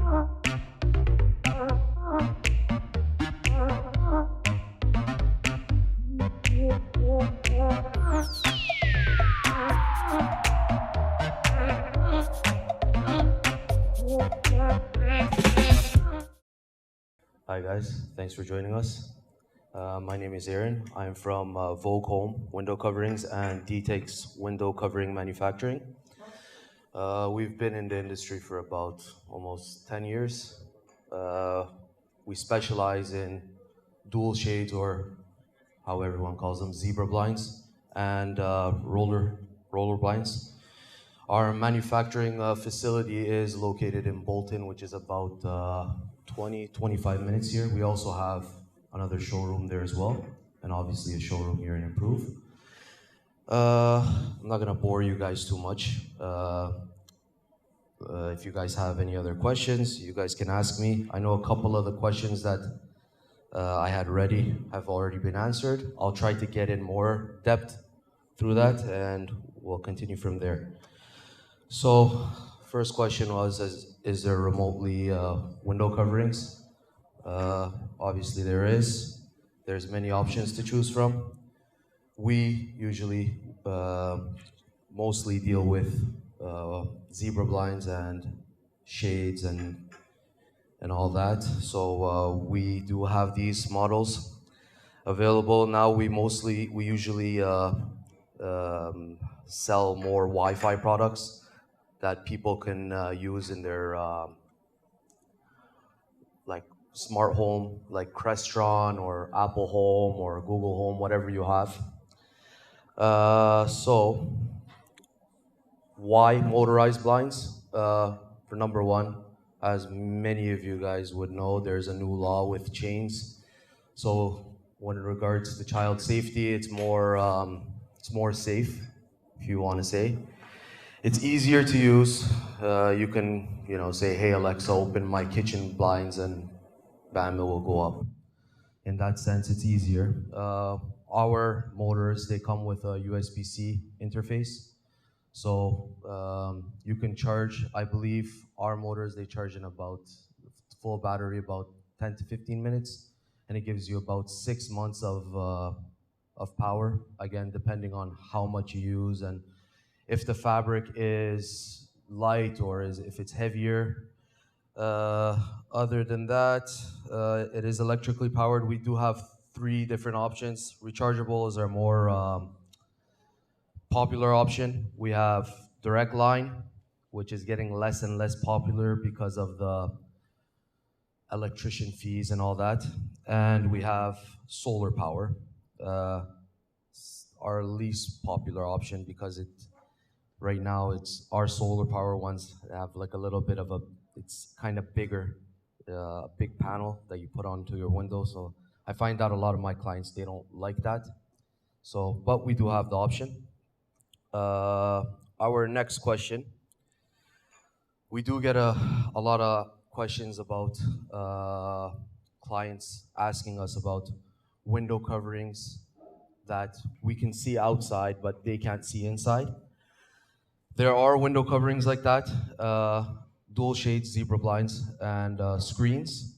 Hi guys, thanks for joining us. My name is Aaron. I'm from Vogue Home Window Coverings and D-Takes Window Covering Manufacturing. We've been in the industry for about almost 10 years. Uh, we specialize in dual shades, or how everyone calls them, zebra blinds, and roller blinds. Our manufacturing facility is located in Bolton, which is about 25 minutes here. We also have another showroom there as well, and obviously a showroom here in Improve. I'm not gonna bore you guys too much. If you guys have any other questions, you guys can ask me. I know a couple of the questions that I had ready have already been answered. I'll try to get in more depth through that, and we'll continue from there. So, first question was, is there remotely window coverings? Obviously there is. There's many options to choose from. We usually mostly deal with zebra blinds and shades and all that. So we do have these models available now. We usually sell more Wi-Fi products that people can use in their like smart home, like Crestron or Apple Home or Google Home, whatever you have. So why motorized blinds? For number one, as many of you guys would know, there's a new law with chains. So when it regards to child safety, it's more safe, if you want to say. It's easier to use. You can, say, "Hey Alexa, open my kitchen blinds," and bam, it will go up. In that sense, it's easier. Our motors, they come with a USB-C interface. So you can charge, I believe our motors, they charge in about full battery about 10 to 15 minutes, and it gives you about 6 months of power, again, depending on how much you use and if the fabric is light or if it's heavier. Other than that, it is electrically powered. We do have three different options. Rechargeable is our more popular option. We have direct line, which is getting less and less popular because of the electrician fees and all that. And we have solar power, our least popular option because right now it's our solar power ones have like a little bit of it's kind of bigger, a big panel that you put onto your window. So I find that a lot of my clients, they don't like that. So, but we do have the option. Our next question, we do get a lot of questions about clients asking us about window coverings that we can see outside, but they can't see inside. There are window coverings like that, dual shades, zebra blinds, and screens.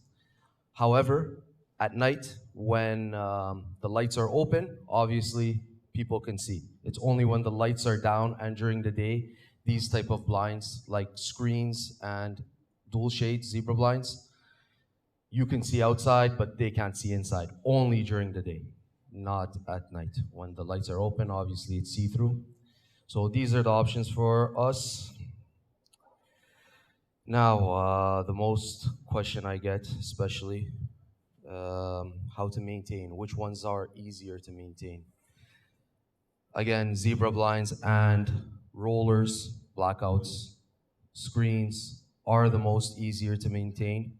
However, at night, when the lights are open, obviously people can see. It's only when the lights are down and during the day, these type of blinds, like screens and dual shades, zebra blinds, you can see outside, but they can't see inside. Only during the day, not at night. When the lights are open, obviously it's see-through. So these are the options for us. Now, the most question I get, especially, how to maintain, which ones are easier to maintain. Again, zebra blinds and rollers, blackouts, screens are the most easier to maintain.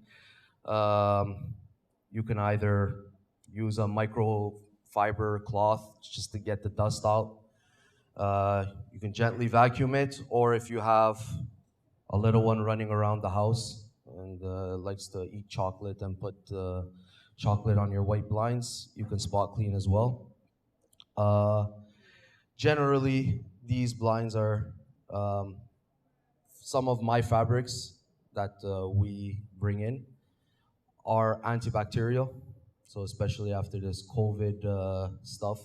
You can either use a microfiber cloth just to get the dust out. You can gently vacuum it, or if you have a little one running around the house and likes to eat chocolate and put chocolate on your white blinds, you can spot clean as well. Generally, these blinds are some of my fabrics that we bring in are antibacterial. So especially after this COVID stuff,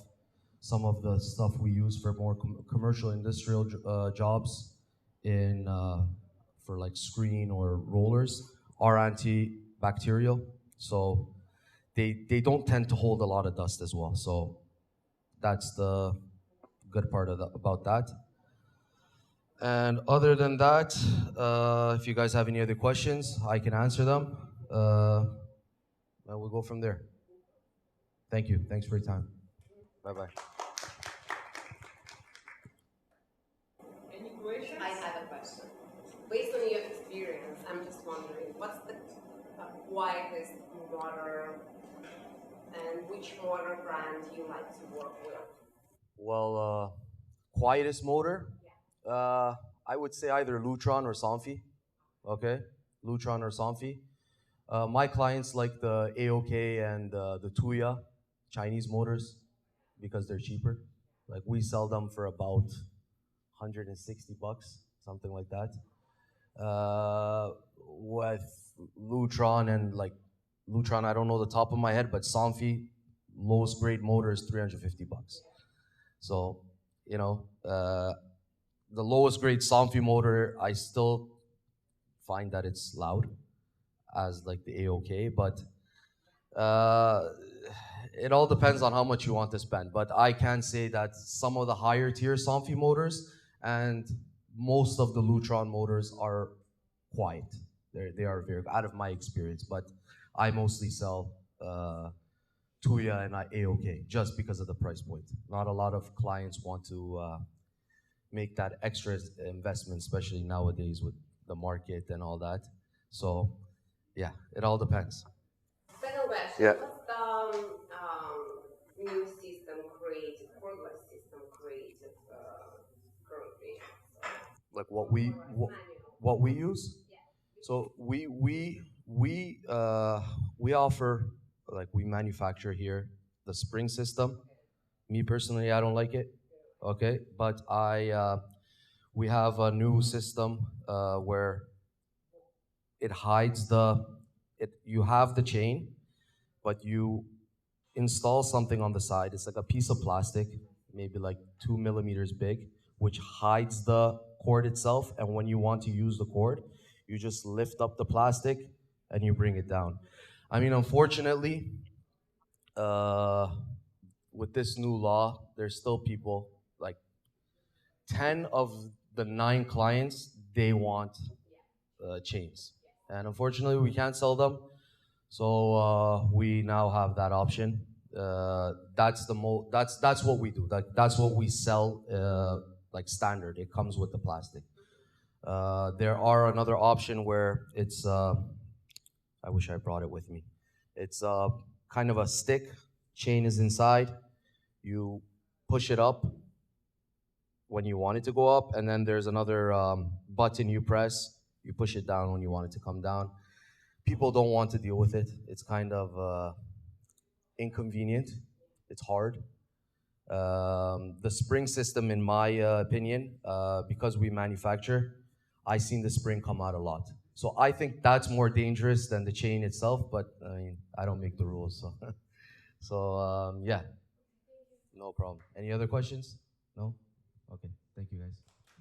some of the stuff we use for more commercial industrial jobs in for like screen or rollers are antibacterial. So they don't tend to hold a lot of dust as well. So that's the good part of about that. And other than that, if you guys have any other questions, I can answer them. And we'll go from there. Thank you. Thanks for your time. Bye bye. Any questions? I have a question. Based on your experience, I'm just wondering, what's the quietest motor and which motor brand you like to work with? Well, quietest motor, I would say either Lutron or Somfy. Okay, Lutron or Somfy. My clients like the AOK and the Tuya Chinese motors because they're cheaper. Like we sell them for about 160 bucks, something like that. With Lutron and like Lutron, I don't know the top of my head, but Somfy lowest grade motor is 350 bucks. So, you know, the lowest grade Somfy motor, I still find that it's loud as like the AOK, but uh, it all depends on how much you want to spend. But I can say that some of the higher tier Somfy motors and most of the Lutron motors are quiet. They are very, out of my experience, but I mostly sell Tuya and AOK just because of the price point. Not a lot of clients want to make that extra investment, especially nowadays with the market and all that. So, yeah, it all depends. Second question, Yeah. what's the new system created, cordless system created currently? Like what we use. So we offer, like we manufacture here the spring system. Me personally, I don't like it. Okay, but I we have a new system where it hides the it. You have the chain, but you install something on the side. It's like a piece of plastic, maybe like 2 millimeters big, which hides the cord itself. And when you want to use the cord, you just lift up the plastic and you bring it down. I mean, unfortunately, uh, with this new law, there's still people like 10 of the 9 clients, they want chains. And unfortunately, we can't sell them. So we now have that option. That's what we do. That's what we sell like standard. It comes with the plastic. There are another option where it's I wish I brought it with me. It's kind of a stick. Chain is inside. You push it up when you want it to go up, and then there's another button you press. You push it down when you want it to come down. People don't want to deal with it. It's kind of inconvenient. It's hard. The spring system, in my opinion, because we manufacture, I seen the spring come out a lot. So I think that's more dangerous than the chain itself. But I mean, I don't make the rules, so yeah, no problem. Any other questions? No. Okay. Thank you, guys.